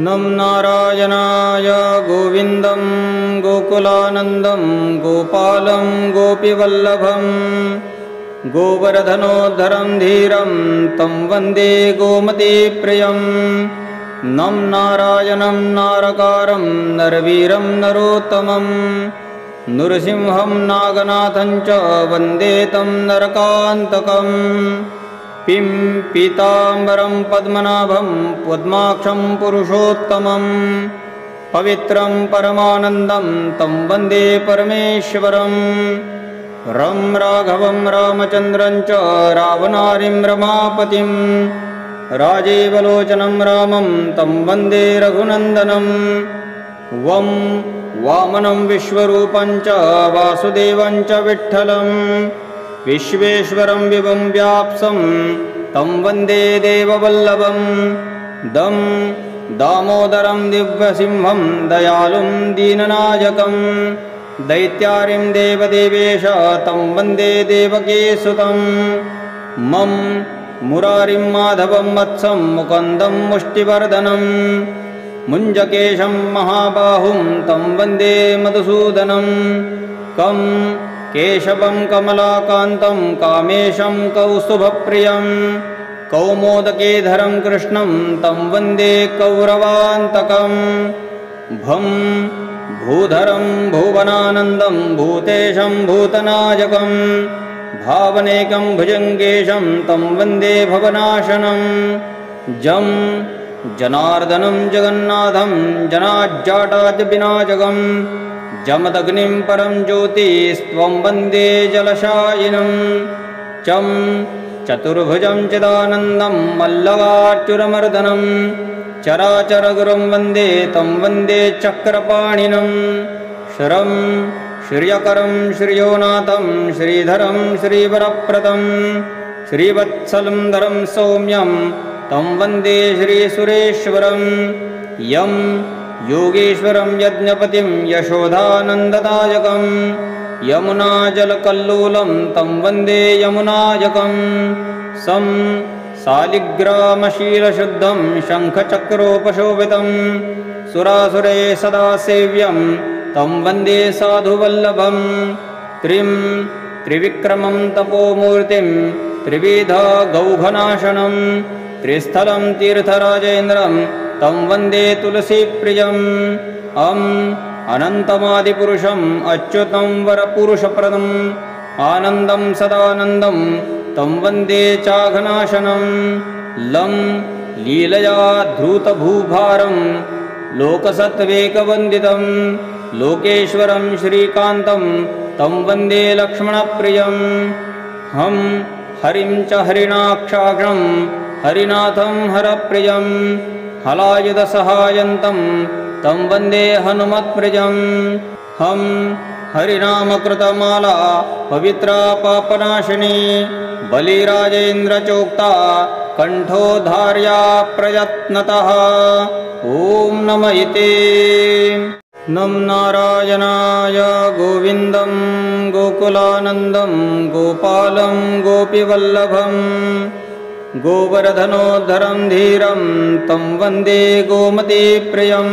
नम नारायणाय गोविन्दं गोकुलानन्दं गोपालं गोपीवल्लभं गोवर्धनोद्धरं धीरं तं वन्दे गोमतीप्रियं। नम नारायणं नारकारं नरवीरं नरोत्तमं नृसिंहं नागनाथं च वन्दे तं नरकान्तकम्। पीताम्बरं पद्मनाभं पद्माक्षं पुरुषोत्तमं पवित्रं परमानन्दं तं वन्दे परमेश्वरं। रं राघवं रामचन्द्रं च रावणारिं रमापतिं राजीवलोचनं रामं तं वन्दे रघुनन्दनं। वं वामनं विश्वरूपं च वासुदेवं च विठ्ठलं विश्वेश्वरं विभुं व्याप्तं तं वन्दे देववल्लभं। दं दामोदरं दिव्यसिंहं दयालुं दीननायकं दैत्यारिं देवदेवेश तं वन्दे देवकीसुतं। मम मुरारिं माधवं वत्सं मुकुन्दं मुष्टिवर्धनं मुञ्जकेशं महाबाहुं तं वन्दे मधुसूदनं। कं केशवं कमलाकान्तं कामेशं कौस्तुभप्रियं कौमोदकेधरं कृष्णं तं वन्दे कौरवान्तकं। भं भूधरं भुवनानन्दं भूतेशं भूतनायकं भावनेकं भुजङ्गेशं तं वन्दे भवनाशनं। जं जनार्दनं जगन्नाथं जनाज्जाटाद्विनाशकं जमदग्निं परं ज्योतिस्त्वं वन्दे जलशायिनं। चं चतुर्भुजं चिदानन्दं मल्लवार्चुरमर्दनं चराचरगुरुं वन्दे तं वन्दे चक्रपाणिनं। शरं श्रियकरं श्रियोनाथं श्रीधरं श्रीवरप्रदं श्रीवत्सलं धरं सौम्यं तं वन्दे श्रीसुरेश्वरं। यं योगेश्वरं यज्ञपतिं यशोदानन्ददायकं यमुनाजलकल्लोलं तं वन्दे यमुनायकं। सं शालिग्रामशीलशुद्धं शङ्खचक्रोपशोभितं सुरासुरे सदा सेव्यं तं वन्दे साधुवल्लभं। त्रिविक्रमं तपोमूर्तिं त्रिविधगौघनाशनं त्रिस्थलं तीर्थराजेन्द्रं तं वन्दे तुलसीप्रियम्। अनन्तमादिपुरुषम् अच्युतं वरपुरुषप्रदम् आनन्दं सदानन्दं तं वन्दे चाघनाशनं। लं लीलया धृतभूभारं लोकसत्त्वेकवन्दितं लोकेश्वरं श्रीकान्तं तं वन्दे लक्ष्मणप्रियं। हं हरिं च हरिणाक्षाक्षं हरिनाथं हरप्रियं हलायुधसहायन्तं तं वन्दे हनुमत्प्रियं। हं हरिनामकृतमाला पवित्रा पापनाशिनी बलिराजेन्द्रचोक्ता कण्ठोद्धार्या प्रयत्नतः ॐ नम इति। नम नारायणाय गोविन्दं गोकुलानन्दं गोपालं गोपीवल्लभं गोवर्धनोद्धरं धीरं तं वन्दे गोमतीप्रियं।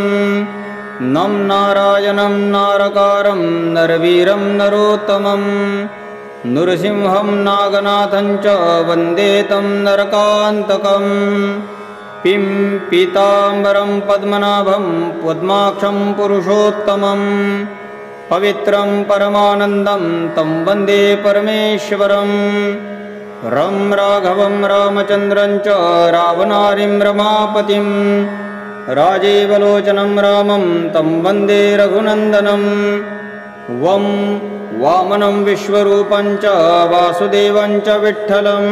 नम नारायणं नारकारं नरवीरं नरोत्तमं नृसिंहं नागनाथं च वन्दे तं नरकान्तकम्। पीताम्बरं पद्मनाभं पद्माक्षं पुरुषोत्तमं पवित्रं परमानन्दं तं वन्दे परमेश्वरं। रं राघवं रामचन्द्रं च रावणारिं रमापतिं राजीवलोचनं रामं तं वन्दे रघुनन्दनं। वं वामनं विश्वरूपं च वासुदेवं च विठ्ठलं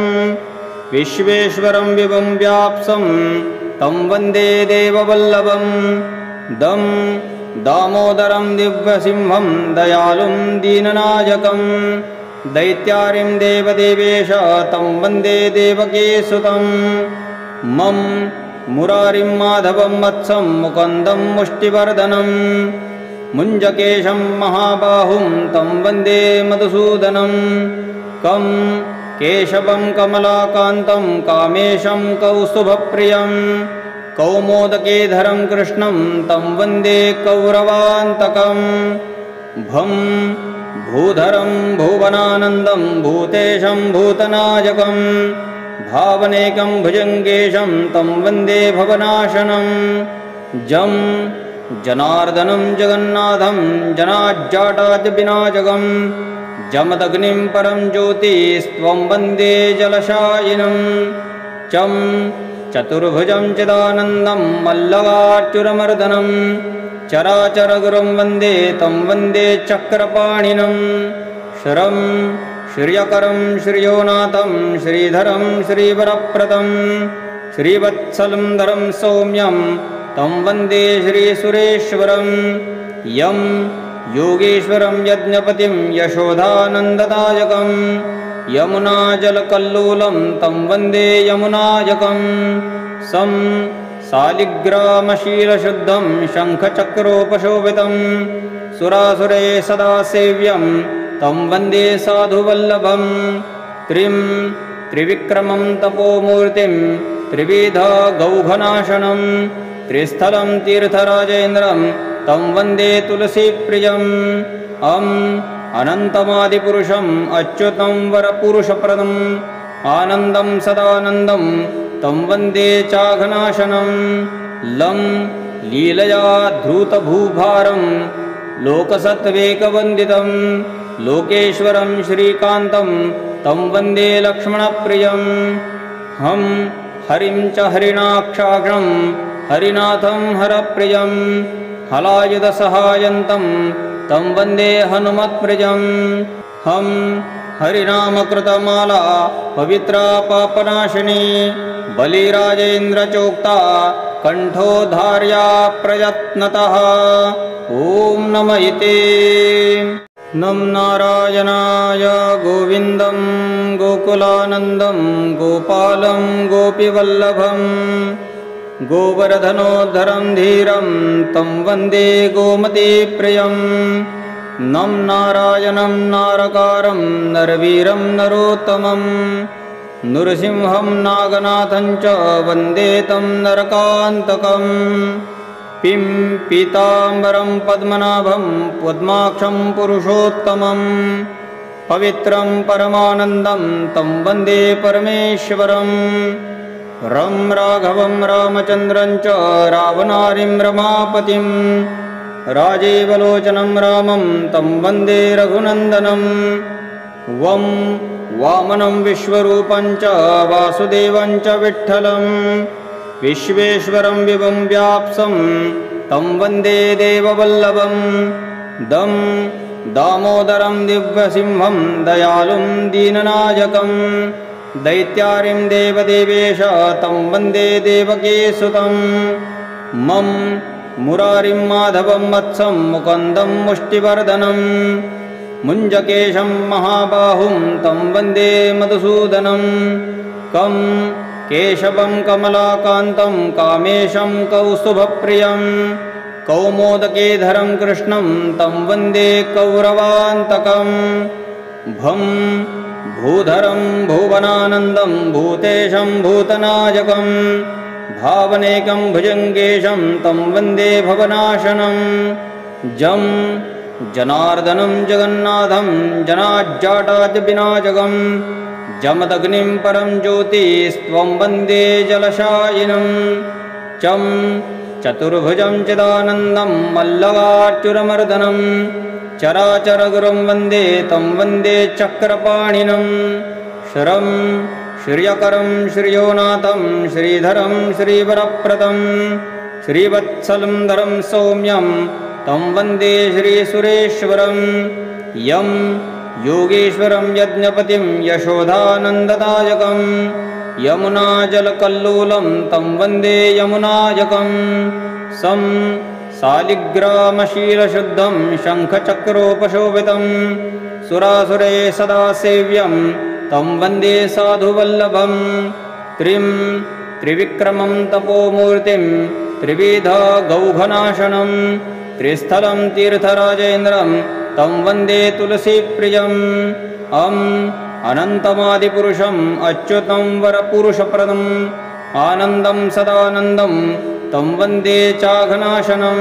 विश्वेश्वरं विभुं व्याप्तं तं वन्दे देववल्लभं। दं दामोदरं दिव्यसिंहं दयालुं दीननायकं दैत्यारिं देवदेवेश तं वन्दे देवकीसुतं। मम मुरारिं माधवं वत्सं मुकुन्दं मुष्टिवर्धनं मुञ्जकेशं महाबाहुं तं वन्दे मधुसूदनं। कं केशवं कमलाकान्तं कामेशं कौस्तुभप्रियं कौमोदकेधरं कृष्णं तं वन्दे कौरवान्तकं भं भूधरं भुवनानन्दं भूतेशं भूतनायकं भावनेकं भुजङ्गेशं तं वन्दे भवनाशनं जं जनार्दनं जगन्नाथं जनाज्जाटाद्विनाशकं जमदग्निं परं ज्योतिस्त्वं वन्दे जलशायिनं चं चतुर्भुजं चिदानन्दं मल्लवार्चुरमर्दनं चराचरगुरुं वन्दे तं वन्दे चक्रपाणिनं शरं श्रियकरं श्रियोनाथं श्रीधरं श्रीवरप्रदं श्रीवत्सलं धरं सौम्यं तं वन्दे श्रीसुरेश्वरं यं योगेश्वरं यज्ञपतिं यशोधानन्ददायकं यमुनाजलकल्लोलं तं वन्दे यमुनायकं सं शालिग्रामशीलशुद्धं शङ्खचक्रोपशोभितं सुरासुरे सदा सेव्यं तं वन्दे साधुवल्लभं त्रिविक्रमं तपोमूर्तिं त्रिविधगौघनाशनं त्रिस्थलं तीर्थराजेन्द्रं तं वन्दे तुलसीप्रियम् अनन्तमादिपुरुषम् अच्युतं वरपुरुषप्रदम् आनन्दं सदानन्दं तं वन्दे चाघनाशनं लं लीलया धृतभूभारं लोकसत्त्वेकवन्दितं लोकेश्वरं श्रीकान्तं तं वन्दे लक्ष्मणप्रियं हं हरिं च हरिणाक्षाघ्नं हरिनाथं हरप्रियं हलायुधसहायन्तं तं वन्दे हनुमत्प्रियं हं हरिनामकृतमाला पवित्रा पापनाशिनी बलिराजेन्द्रचोक्ता कण्ठोद्धार्या प्रयत्नतः ॐ नम इति नं नारायणाय गोविन्दं गोकुलानन्दं गोपालं गोपीवल्लभं गोवर्धनोद्धरं धीरं तं वन्दे गोमतीप्रियं नं नारायणं नारकारं नरवीरं नरोत्तमं नृसिंहं नागनाथं च वन्दे तं नरकान्तकं पीताम्बरं पद्मनाभं पद्माक्षं पुरुषोत्तमं पवित्रं परमानन्दं तं वन्दे परमेश्वरं रं राघवं रामचन्द्रं च रावणारिं रमापतिं राजीवलोचनं रामं तं वन्दे रघुनन्दनं वं वामनं विश्वरूपं च वासुदेवं च विठ्ठलं विश्वेश्वरं विभुं व्याप्सं तं वन्दे देववल्लभं दं दामोदरं दिव्यसिंहं दयालुं दीननायकं दैत्यारिं देवदेवेश तं वन्दे देवकीसुतं मं मुरारिं माधवं वत्सं मुकुन्दं मुष्टिवर्धनं मुञ्जकेशं महाबाहुं तं वन्दे मधुसूदनं कं केशवं कमलाकान्तं कामेशं कौस्तुभप्रियं कौमोदकेधरं कृष्णं तं वन्दे कौरवान्तकं भं भूधरं भुवनानन्दं भूतेशं भूतनायकं भावनेकं भुजङ्गेशं तं वन्दे भवनाशनं जं जनार्दनं जगन्नाथं जनाज्जाटाद्विनाशकं जमदग्निं परं ज्योतिस्त्वं वन्दे जलशायिनं चं चतुर्भुजं चिदानन्दं मल्लवार्चुरमर्दनं चराचरगुरुं वन्दे तं वन्दे चक्रपाणिनं शरं श्रियकरं श्रियोनाथं श्रीधरं श्रीवरप्रदं श्रीवत्सलं धरं सौम्यं तं वन्दे श्रीसुरेश्वरं यं योगेश्वरं यज्ञपतिं यशोधानन्ददायकं यमुनाजलकल्लोलं तं वन्दे यमुनायकं सं शालिग्रामशीलशुद्धं शङ्खचक्रोपशोभितं सुरासुरे सदा सेव्यं तं वन्दे साधुवल्लभं त्रिविक्रमं तपोमूर्तिं त्रिविधगौघनाशनं त्रिस्थलं तीर्थराजेन्द्रं तं वन्दे तुलसीप्रियम् अनन्तमादिपुरुषम् अच्युतं वरपुरुषप्रदम् आनन्दं सदानन्दं तं वन्दे चाघनाशनं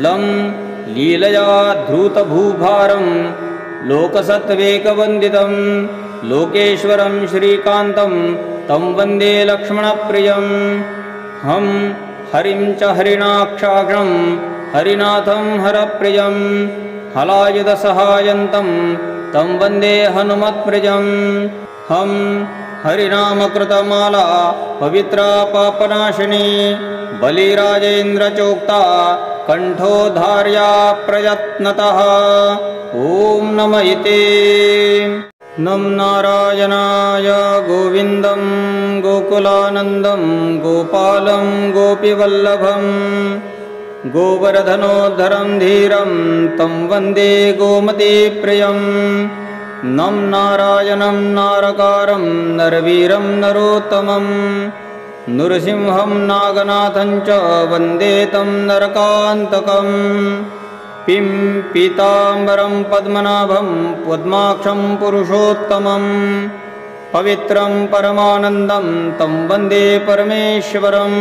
लं लीलया धृतभूभारं लोकसत्त्वेकवन्दितं लोकेश्वरं श्रीकान्तं तं वन्दे लक्ष्मणप्रियं हं हरिं च हरिणाक्षाग्रं हरिनाथं हरप्रियं हलायुधसहायन्तं तं वन्दे हनुमत्प्रियं हं हरिनामकृतमाला पवित्रा पापनाशिनी बलिराजेन्द्रचोक्ता कण्ठोद्धार्या प्रयत्नतः ॐ नम इति नं नारायणाय गोविन्दं गोकुलानन्दं गोपालं गोपीवल्लभं गोवर्धनोद्धरं धीरं तं वन्दे गोमतीप्रियं नं नारायणं नारकारं नरवीरं नरोत्तमं नृसिंहं नागनाथं च वन्दे तं नरकान्तकं पीताम्बरं पद्मनाभं पद्माक्षं पुरुषोत्तमं पवित्रं परमानन्दं तं वन्दे परमेश्वरं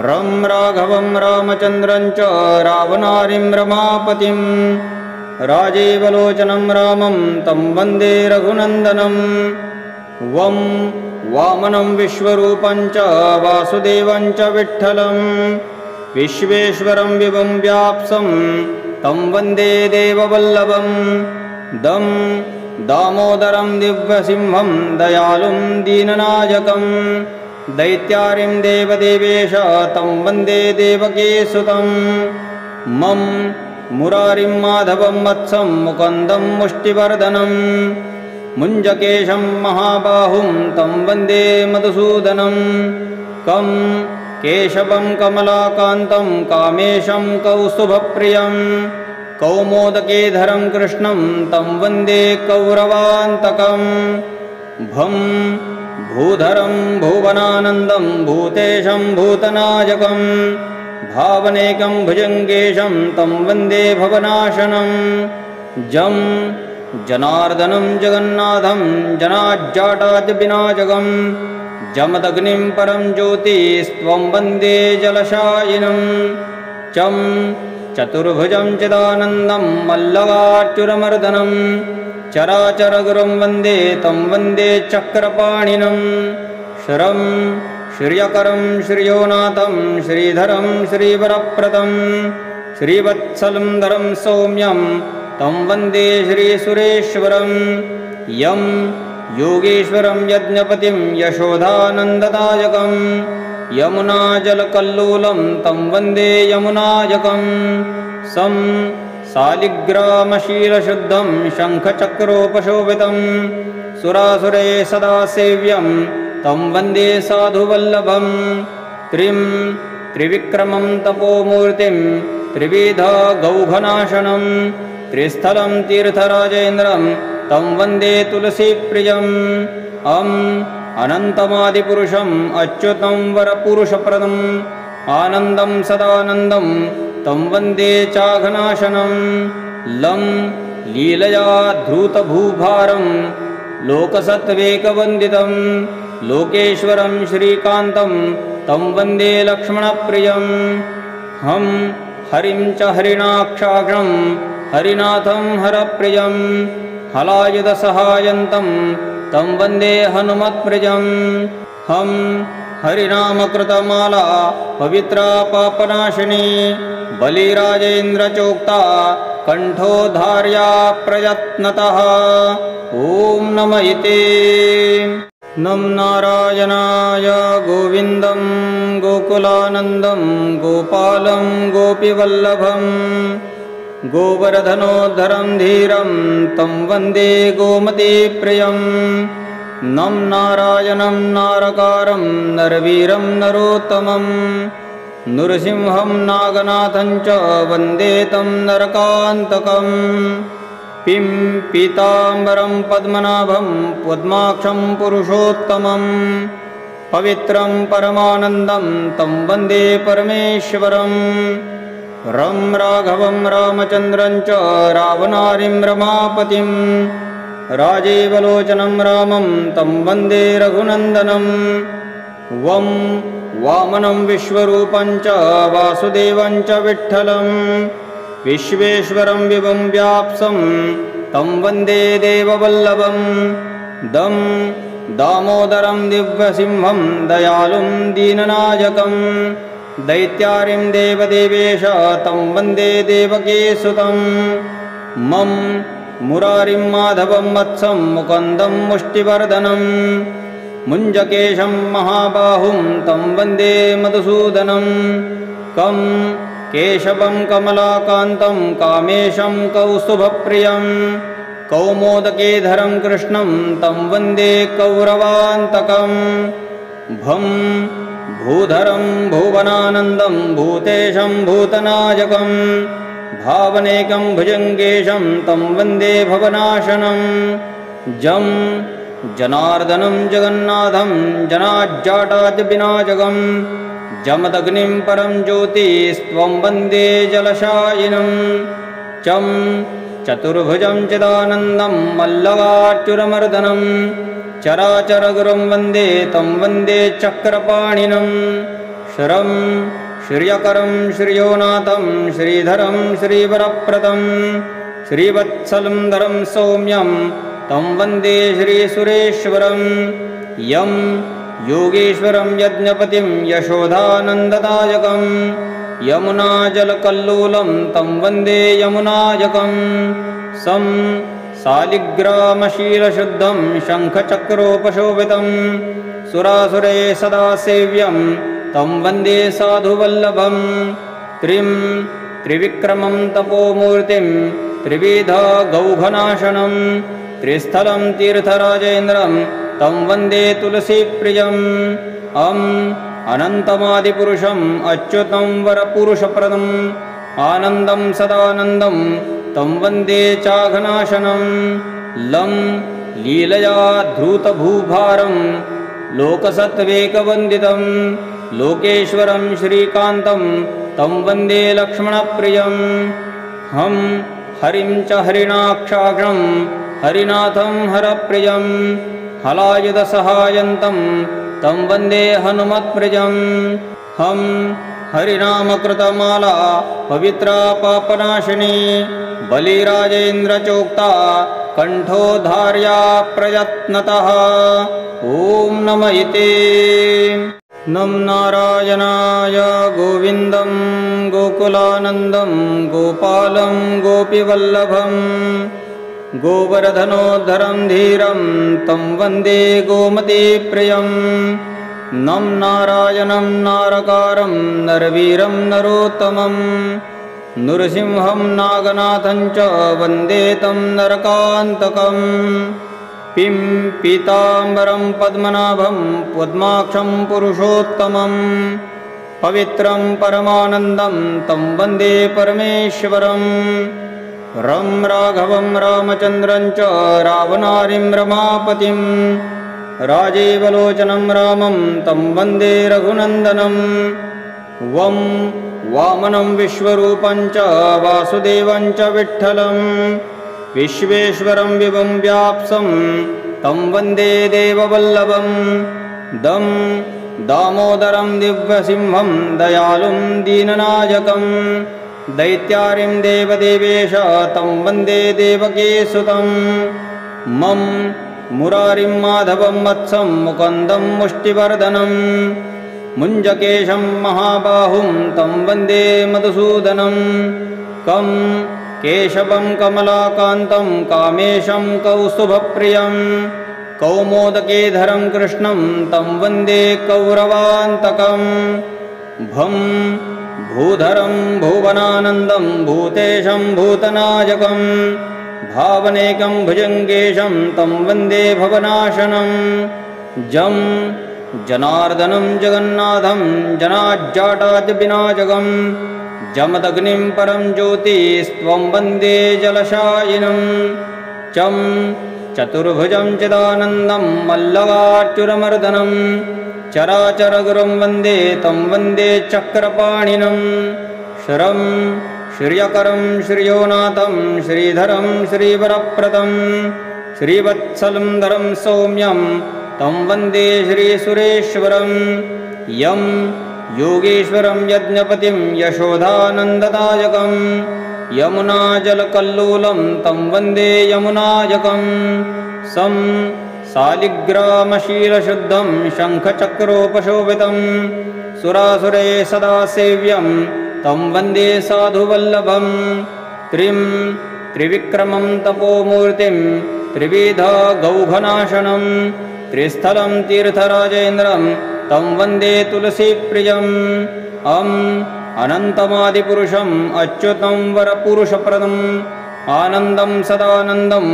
रं राघवं रामचन्द्रं च रावणारिं रमापतिं राजीवलोचनं रामं तं वन्दे रघुनन्दनं वं वामनं विश्वरूपं च वासुदेवं च विठ्ठलं विश्वेश्वरं विभुं व्याप्सं तं वन्दे देववल्लभं दं दामोदरं दिव्यसिंहं दयालुं दीननायकं दैत्यारिं देवदेवेश तं वन्दे देवकीसुतं मम मुरारिं माधवं वत्सं मुकुन्दं मुष्टिवर्धनं मुञ्जकेशं महाबाहुं तं वन्दे मधुसूदनं कं केशवं कमलाकान्तं कामेशं कौस्तुभप्रियं कौमोदकेधरं कृष्णं तं वन्दे कौरवान्तकं भं भूधरं भुवनानन्दं भूतेशं भूतनायकं भावनेकं भुजङ्गेशं तं वन्दे भवनाशनं जं जनार्दनं जगन्नाथं जनाज्जाटाद्विनाशकं जमदग्निं परं ज्योतिस्त्वं वन्दे जलशायिनं चं चतुर्भुजं चिदानन्दं मल्लवार्चुरमर्दनं चराचरगुरुं वन्दे तं वन्दे चक्रपाणिनं शरं श्रियकरं श्रियोनाथं श्रीधरं श्रीवरप्रदं श्रीवत्सलं धरं सौम्यं तं वन्दे श्रीसुरेश्वरं यं योगेश्वरं यज्ञपतिं यशोदानन्ददायकं यमुनाजलकल्लोलं तं वन्दे यमुनायकं सं शालिग्रामशीलशुद्धं शङ्खचक्रोपशोभितं सुरासुरे सदा सेव्यं तं वन्दे साधुवल्लभं त्रिविक्रमं तपोमूर्तिं त्रिविधगौघनाशनं त्रिस्थलं तीर्थराजेन्द्रं तं वन्दे तुलसीप्रियम् अनन्तमादिपुरुषम् अच्युतं वरपुरुषप्रदम् आनन्दं सदानन्दं तं वन्दे चाघनाशनं लं लीलया धृतभूभारं लोकसत्त्वेकवन्दितं लोकेश्वरं श्रीकान्तं तं वन्दे लक्ष्मणप्रियं हं हरिं च हरिणाक्षाग्रं हरिनाथं हरप्रियं हलायुधसहायन्तं तं वन्दे हनुमत्प्रियं हं हरिनामकृतमाला पवित्रा पापनाशिनी बलिराजेन्द्रचोक्ता कण्ठोद्धार्या प्रयत्नतः ॐ नम इति नं नारायणाय गोविन्दं गोकुलानन्दं गोपालं गोपीवल्लभं गोवर्धनोद्धरं धीरं तं वन्दे गोमतीप्रियं नं नारायणं नारकारं नरवीरं नरोत्तमं नृसिंहं नागनाथं च वन्दे तं नरकान्तकं पीताम्बरं पद्मनाभं पद्माक्षं पुरुषोत्तमं पवित्रं परमानन्दं तं वन्दे परमेश्वरं रं राघवं रामचन्द्रं च रावणारिं रमापतिं राजीवलोचनं रामं तं वन्दे रघुनन्दनं वं वामनं विश्वरूपं च वासुदेवं च विठ्ठलं विश्वेश्वरं विभुं व्याप्सं तं वन्दे देववल्लभं दं दामोदरं दिव्यसिंहं दयालुं दीननायकं दैत्यारिं देवदेवेश तं वन्दे देवकीसुतं मम मुरारिं माधवं वत्सं मुकुन्दं मुष्टिवर्धनं मुञ्जकेशं महाबाहुं तं वन्दे मधुसूदनं कं केशवं कमलाकान्तं कामेशं कौस्तुभप्रियं कौमोदकेधरं कृष्णं तं वन्दे कौरवान्तकं भं भूधरं भुवनानन्दं भूतेशं भूतनायकं भावनेकं भुजङ्गेशं तं वन्दे भवनाशनं जं जनार्दनं जगन्नाथं जनाज्जाटाद्विनाशकं जमदग्निं परं ज्योतिस्त्वं वन्दे जलशायिनं चं चतुर्भुजं चिदानन्दं मल्लवार्चुरमर्दनं चराचरगुरुं वन्दे तं वन्दे चक्रपाणिनं शरं श्रियकरं श्रियोनाथं श्रीधरं श्रीवरप्रदं श्रीवत्सलं धरं सौम्यं तं वन्दे श्रीसुरेश्वरं यं योगेश्वरं यज्ञपतिं यशोदानन्ददायकं यमुनाजलकल्लोलं तं वन्दे यमुनायकं सं शालिग्रामशीलशुद्धं शङ्खचक्रोपशोभितं सुरासुरे सदा सेव्यं तं वन्दे साधुवल्लभं त्रिविक्रमं तपोमूर्तिं त्रिविधगौघनाशनं त्रिस्थलं तीर्थराजेन्द्रं तं वन्दे तुलसीप्रियम् अनन्तमादिपुरुषम् अच्युतं वरपुरुषप्रदम् आनन्दं सदानन्दं तं वन्दे चाघनाशनं लं लीलया धृतभूभारं लोकसत्त्वेकवन्दितं लोकेश्वरं श्रीकान्तं तं वन्दे लक्ष्मणप्रियं हं हरिं च हरिणाक्षाघ्नं हरिनाथं हरप्रियं हलायुधसहायन्तं तं वन्दे हनुमत्प्रियं हं हरिनामकृतमाला पवित्रा पापनाशिनी बलिराजेन्द्रचोक्ता कण्ठोद्धार्या प्रयत्नतः ॐ नम इति नं नारायणाय गोविन्दं गोकुलानन्दं गोपालं गोपीवल्लभं गोवर्धनोद्धरं धीरं तं वन्दे गोमतीप्रियं नं नारायणं नारकारं नरवीरं नरोत्तमं नृसिंहं नागनाथं च वन्दे तं नरकान्तकं पीताम्बरं पद्मनाभं पद्माक्षं पुरुषोत्तमं पवित्रं परमानन्दं तं वन्दे परमेश्वरं रं राघवं रामचन्द्रं च रावणारिं रमापतिं राजीवलोचनं रामं तं वन्दे रघुनन्दनं वं वामनं विश्वरूपं च वासुदेवं च विठ्ठलं विश्वेश्वरं विभुं व्याप्सं तं वन्दे देववल्लभं दं दामोदरं दिव्यसिंहं दयालुं दीननायकं दैत्यारिं देवदेवेश तं वन्दे देवकीसुतं मम मुरारिं माधवं वत्सं मुकुन्दं मुष्टिवर्धनं मुञ्जकेशं महाबाहुं तं वन्दे मधुसूदनं कं केशवं कमलाकान्तं कामेशं कौस्तुभप्रियं कौमोदकेधरं कृष्णं तं वन्दे कौरवान्तकं भं भूधरं भुवनानन्दं भूतेशं भूतनायकं भावनेकं भुजङ्गेशं तं वन्दे भवनाशनं जं जनार्दनं जगन्नाथं जनाज्जाटाद्विनाशकं जमदग्निं परं ज्योतिस्त्वं वन्दे जलशायिनं चं चतुर्भुजं चिदानन्दं मल्लवार्चुरमर्दनं चराचरगुरुं वन्दे तं वन्दे चक्रपाणिनं शरं श्रियकरं श्रियोनाथं श्रीधरं श्रीवरप्रदं श्रीवत्सलं धरं सौम्यं तं वन्दे श्रीसुरेश्वरं यं योगेश्वरं यज्ञपतिं यशोधानन्ददायकं यमुनाजलकल्लोलं तं वन्दे यमुनायकं सं शालिग्रामशीलशुद्धं शङ्खचक्रोपशोभितं सुरासुरे सदा सेव्यं तं वन्दे साधुवल्लभं त्रिविक्रमं तपोमूर्तिं त्रिविधगौघनाशनं त्रिस्थलं तीर्थराजेन्द्रं तं वन्दे तुलसीप्रियम् अनन्तमादिपुरुषम् अच्युतं वरपुरुषप्रदम् आनन्दं सदानन्दं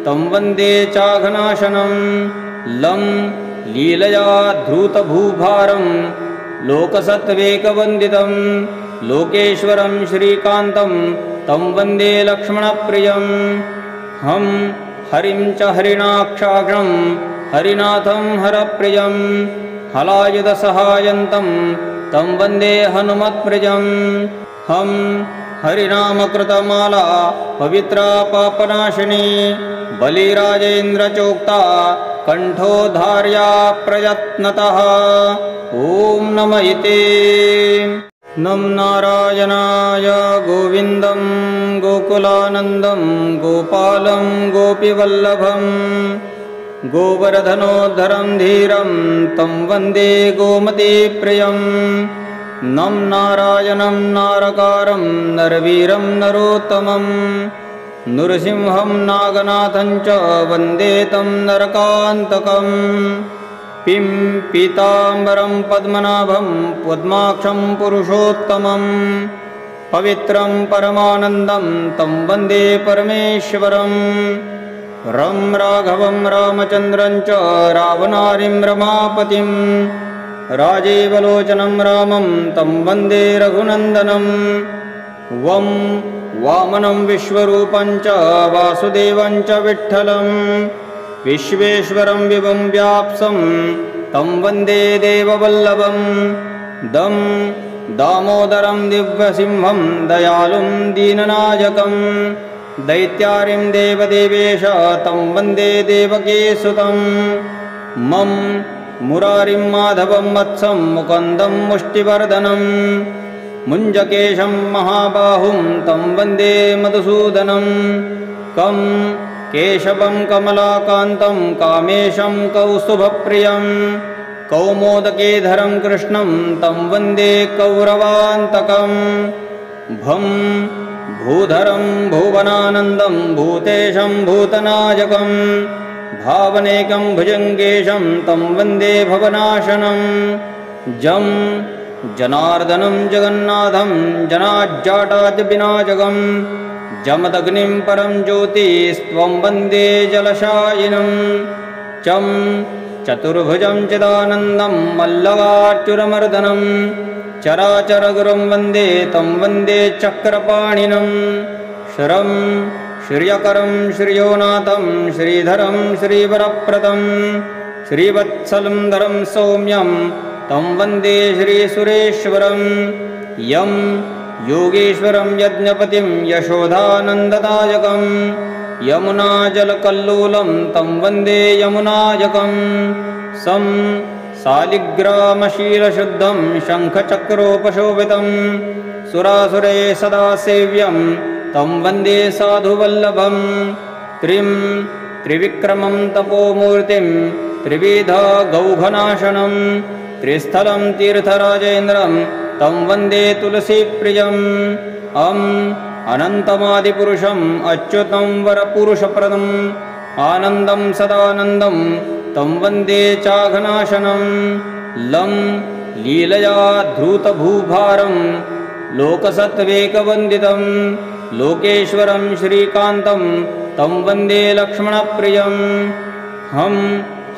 तं वन्दे चाघनाशनं लं लीलया धृतभूभारं लोकसत्त्वेकवन्दितं लोकेश्वरं श्रीकान्तं तं वन्दे लक्ष्मणप्रियं हरिं च हरिणाक्षाग्रं हरिनाथं हरप्रियं हलायुधसहायन्तं तं वन्दे हनुमत्प्रियं हरिनामकृतमाला पवित्रा पापनाशिनी बलिराजेन्द्रचोक्ता कण्ठोद्धार्या प्रयत्नतः ॐ नम इति नं नारायणाय गोविन्दं गोकुलानन्दं गोपालं गोपीवल्लभं गोवर्धनोद्धरं धीरं तं वन्दे गोमतीप्रियं नं नारायणं नारकारं नरवीरं नरोत्तमं नृसिंहं नागनाथं च वन्दे तं नरकान्तकम् पीताम्बरं पद्मनाभं पद्माक्षं पुरुषोत्तमं पवित्रं परमानन्दं तं वन्दे परमेश्वरं राघवं रामचन्द्रं च रावणारिं रमापतिं राजीवलोचनं रामं तं वन्दे रघुनन्दनं वामनं विश्वरूपं च वासुदेवं च विठ्ठलं विश्वेश्वरं विभुं व्याप्सं तं वन्दे देववल्लभं दामोदरं दिव्यसिंहं दयालुं दीननायकं दैत्यारिं देवदेवेश तं वन्दे देवकीसुतं मुरारिं माधवं वत्सं मुकुन्दं मुष्टिवर्धनं मुञ्जकेशं महाबाहुं तं वन्दे मधुसूदनं केशवं कमलाकान्तं कामेशं कौस्तुभप्रियं कौमोदकेधरं कृष्णं तं वन्दे कौरवान्तकं भूधरं भुवनानन्दं भूतेशं भूतनायकं भावनेकं भुजङ्गेशं तं वन्दे भवनाशनं जनार्दनं जगन्नाथं जनाज्जाटाद्विनाशकं जमदग्निं परं ज्योतिस्त्वं वन्दे जलशायिनं चतुर्भुजं चिदानन्दं मल्लवार्चुरमर्दनं चराचरगुरुं वन्दे तं वन्दे चक्रपाणिनं श्रियकरं श्रियोनाथं श्रीधरं श्रीवरप्रदं श्रीवत्सलं धरं सौम्यं तं वन्दे श्रीसुरेश्वरं यं योगेश्वरं यज्ञपतिं यशोधानन्ददायकं यमुनाजलकल्लोलं तं वन्दे यमुनायकं सं शालिग्रामशीलशुद्धं शङ्खचक्रोपशोभितं सुरासुरे सदा सेव्यं तं वन्दे साधुवल्लभं त्रिविक्रमं तपोमूर्तिं त्रिविधगौघनाशनं त्रिस्थलं तीर्थराजेन्द्रं तं वन्दे तुलसीप्रियम् अनन्तमादिपुरुषम् अच्युतं वरपुरुषप्रदम् आनन्दं सदानन्दं तं वन्दे चाघनाशनं लं लीलया धृतभूभारं लोकसत्त्वेकवन्दितं लोकेश्वरं श्रीकान्तं तं वन्दे लक्ष्मणप्रियं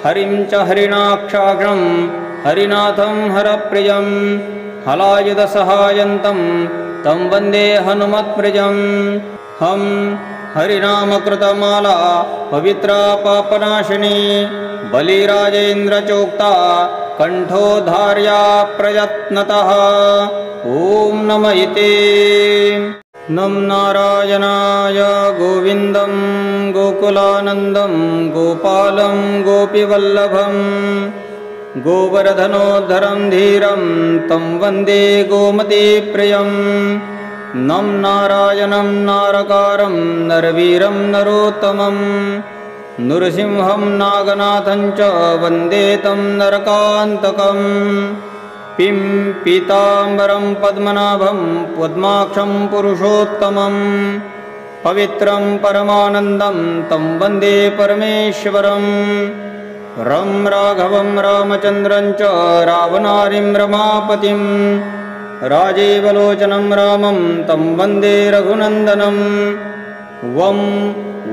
हरिं च हरिणाक्षाग्रं हरिनाथं हरप्रियं हलायुधसहायन्तं तं वन्दे हनुमत्प्रियं हरिनामकृतमाला पवित्रा पापनाशिनी बलिराजेन्द्रचोक्ता कण्ठोद्धार्या प्रयत्नतः ॐ नम इति नं नारायणाय गोविन्दं गोकुलानन्दं गोपालं गोपीवल्लभं गोवर्धनोद्धरं धीरं तं वन्दे गोमतीप्रियं नं नारायणं नारकारं नरवीरं नरोत्तमं नृसिंहं नागनाथं च वन्दे तं नरकान्तकम् पीताम्बरं पद्मनाभं पद्माक्षं पुरुषोत्तमं पवित्रं परमानन्दं तं वन्दे परमेश्वरं रं राघवं रामचन्द्रं च रावणारिं रमापतिं राजीवलोचनं रामं तं वन्दे रघुनन्दनं वं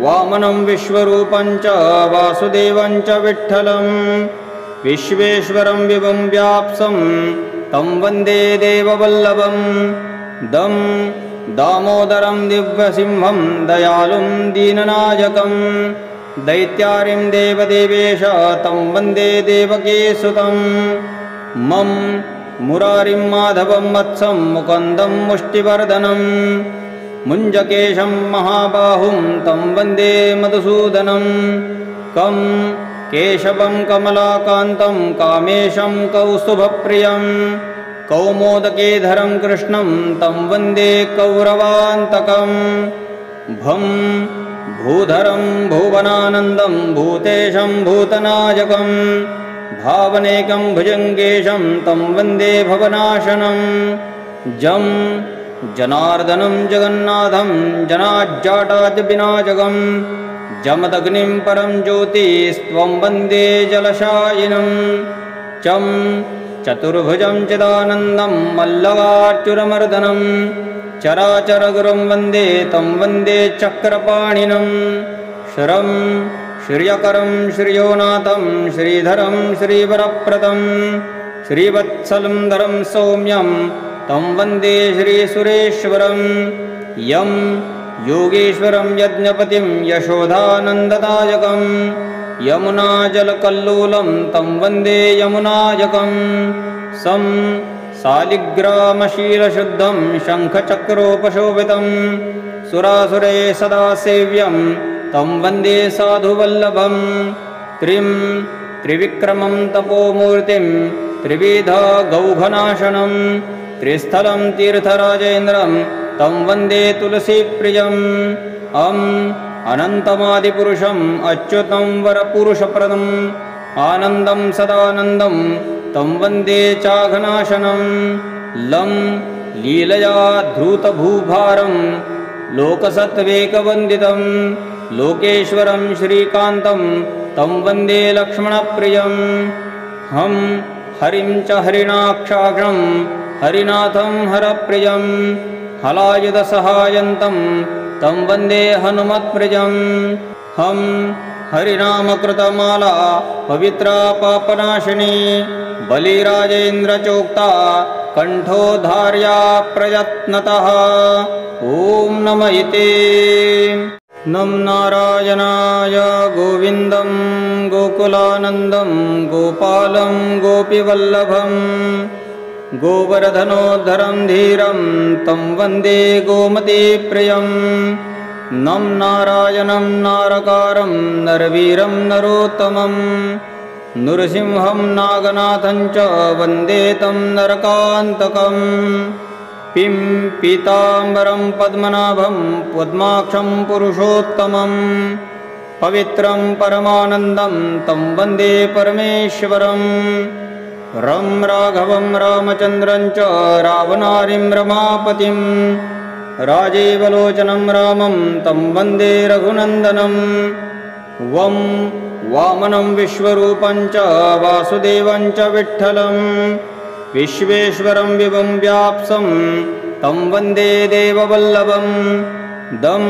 वामनं विश्वरूपं च वासुदेवं च विठ्ठलं विश्वेश्वरं विभुं व्याप्तं तं वन्दे देववल्लभं दं दामोदरं दिव्यसिंहं दयालुं दीननायकं दैत्यारिं देवदेवेश तं वन्दे देवकीसुतं मं मुरारिं माधवं वत्सं मुकुन्दं मुष्टिवर्धनं मुञ्जकेशं महाबाहुं तं वन्दे मधुसूदनं कं केशवं कमलाकान्तं कामेशं कौस्तुभप्रियं कौमोदकेधरं कृष्णं तं वन्दे कौरवान्तकं भं भूधरं भुवनानन्दं भूतेशं भूतनायकं भावनेकं भुजङ्गेशं तं वन्दे भवनाशनं जं जनार्दनं जगन्नाथं जनाज्जाटाद्विनाशकं जमदग्निं परं ज्योतिस्त्वं वन्दे जलशायिनं चं चतुर्भुजं चिदानन्दं मल्लवार्चुरमर्दनं चराचरगुरुं वन्दे तं वन्दे चक्रपाणिनं शरं श्रियकरं श्रियोनाथं श्रीधरं श्रीवरप्रदं श्रीवत्सलं धरं सौम्यं तं वन्दे श्रीसुरेश्वरं यं योगेश्वरं यज्ञपतिं यशोदानन्ददायकं यमुनाजलकल्लोलं तं वन्दे यमुनायकं सं शालिग्रामशीलशुद्धं शङ्खचक्रोपशोभितं सुरासुरे सदा सेव्यं तं वन्दे साधुवल्लभं त्रिविक्रमं तपोमूर्तिं त्रिविधगौघनाशनं त्रिस्थलं तीर्थराजेन्द्रं तं वन्दे तुलसीप्रियम् अनन्तमादिपुरुषम् अच्युतं वरपुरुषप्रदम् आनन्दं सदानन्दं तं वन्दे चाघनाशनं लं लीलया धृतभूभारं लोकसत्त्वेकवन्दितं लोकेश्वरं श्रीकान्तं तं वन्दे लक्ष्मणप्रियं हं हरिं च हरिणाक्षाक्षं हरिनाथं हरप्रियं हलायुधसहायन्तं तं वन्दे हनुमत्प्रियं हं हरिनामकृतमाला पवित्रा पापनाशिनी बलिराजेन्द्रचोक्ता कण्ठोद्धार्या प्रयत्नतः ॐ नम इति नं नारायणाय गोविन्दं गोकुलानन्दं गोपालं गोपीवल्लभं गोवर्धनोद्धरं धीरं तं वन्दे गोमतीप्रियं नं नारायणं नारकारं नरवीरं नरोत्तमं नृसिंहं नागनाथं च वन्दे तं नरकान्तकम् पीताम्बरं पद्मनाभं पद्माक्षं पुरुषोत्तमं पवित्रं परमानन्दं तं वन्दे परमेश्वरं रं राघवं रामचन्द्रं च रावणारिं रमापतिं राजीवलोचनं रामं तं वन्दे रघुनन्दनं वं वामनं विश्वरूपं च वासुदेवं च विठ्ठलं विश्वेश्वरं विभुं व्याप्तं तं वन्दे देववल्लभं दं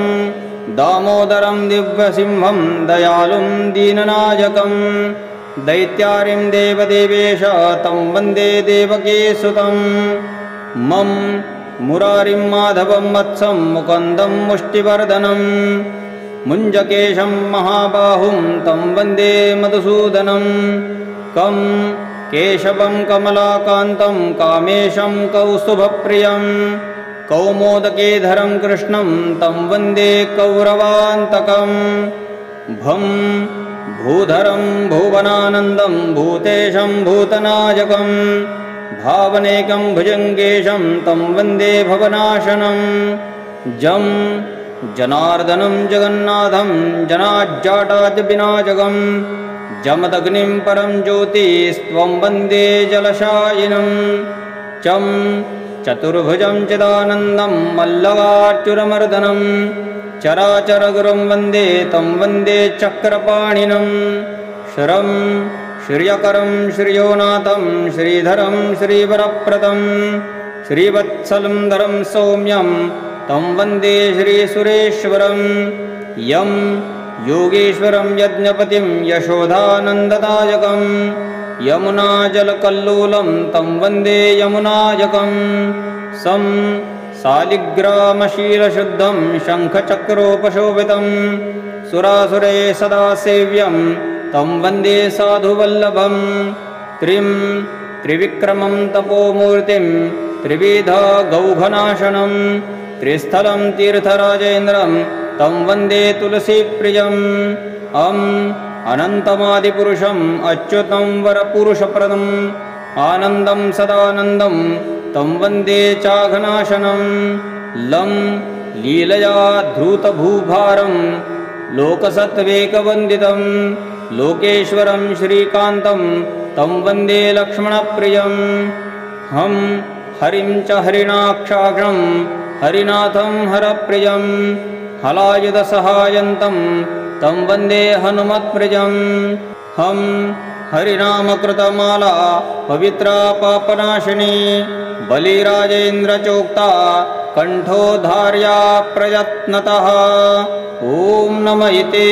दामोदरं दिव्यसिंहं दयालुं दीननायकं दैत्यारिं देवदेवेश तं वन्दे देवकीसुतं मं मुरारिं माधवं वत्सं मुकुन्दं मुष्टिवर्धनं मुञ्जकेशं महाबाहुं तं वन्दे मधुसूदनं कं केशवं कमलाकान्तं कामेशं कौस्तुभप्रियं कौमोदकेधरं कृष्णं तं वन्दे कौरवान्तकं भं भूधरं भुवनानन्दं भूतेशं भूतनायकं भावनेकं भुजङ्गेशं तं वन्दे भवनाशनं जं जनार्दनं जगन्नाथं जनाज्जाटाद्विनाशकं जमदग्निं परं ज्योतिस्त्वं वन्दे जलशायिनं चं चतुर्भुजं चिदानन्दं मल्लवार्चुरमर्दनं चराचरगुरुं वन्दे तं वन्दे चक्रपाणिनं शरं श्रियकरं श्रियोनाथं श्रीधरं श्रीवरप्रदं श्रीवत्सलं धरं सौम्यं तं वन्दे श्रीसुरेश्वरं यं योगेश्वरं यज्ञपतिं यशोधानन्ददायकं यमुनाजलकल्लोलं तं वन्दे यमुनायकं सं शालिग्रामशीलशुद्धं शङ्खचक्रोपशोभितं सुरासुरे सदा सेव्यं तं वन्दे साधुवल्लभं त्रिविक्रमं तपोमूर्तिं त्रिविधगौघनाशनं त्रिस्थलं तीर्थराजेन्द्रं तं वन्दे तुलसीप्रियम् अनन्तमादिपुरुषम् अच्युतं वरपुरुषप्रदम् आनन्दं सदानन्दं तं वन्दे चाघनाशनं लं लीलया धृतभूभारं लोकसत्त्वेकवन्दितं लोकेश्वरं श्रीकान्तं तं वन्दे लक्ष्मणप्रियं हं हरिं च हरिणाक्षाघ्नं हरिनाथं हरप्रियं हलायुधसहायन्तं तं वन्दे हनुमत्प्रियं हं हरिनामकृतमाला पवित्रा पापनाशिनी बलिराजेन्द्रचोक्ता कण्ठोद्धार्या प्रयत्नतः ॐ नमः इति।